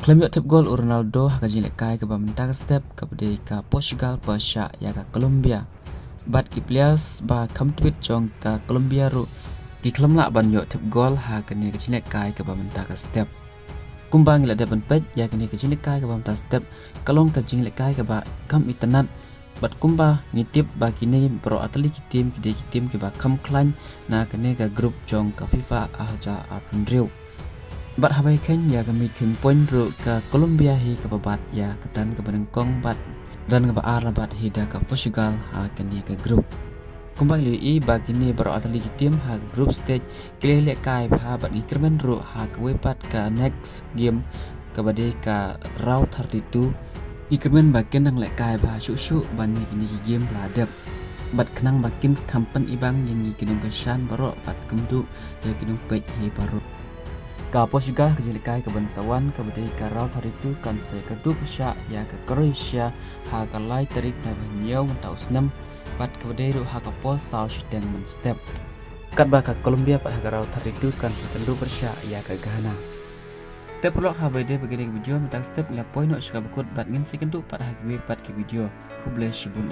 Klaim tip gol Ronaldo haka jilek kai ke bamenta step ke bede ka Portugal Pasha ya ka Colombia. Bat ki players ba kam tweet jong ka Colombia ru ki klam la ban yo tip gol haka ni ke jilek kai ke bamenta ka step. Kumbang ila depan pej ya ke ni ke jilek kai ke bamenta step kalong ke jilek kai ke ba kam itanat bat kumba ngitip ba kini pro atli ki tim ki ba kam klan na ke ni ka grup jong ka FIFA aja apundriu. Bat habai ken ya kami king point ru ke Colombia hi ke babat ya ketan ke benengkong bat dan ke baar labat hida ke Portugal ha kini ke grup. Kumbang lui bagi ni baru atali ki tim ha ke group stage kelele kai ha bat increment ru ha ke wepat ke next game ke bade ke round 32 increment bakin nang lek kai ba syuk bani kini ki game ladap. Bat kenang bakin kampen ibang yang kinung ke shan baru bat kemdu ya kinung pej hi baru. Ka Portugal ke jilikai ke bansawan ke badai ka raut hari itu kan se ke Dubsya ya ke Croatia ha ka lai tarik na banyau mentau senam bat ke badai ru ha ka pol sau sedang men step kat ba ka Colombia pat ha ka raut hari itu kan se Dubsya ya ke Ghana. Te perlu ha badai begini video mentang step ila point no syaka bekut bat ngin si kendu pat ha giwe pat ke video ku bless shibun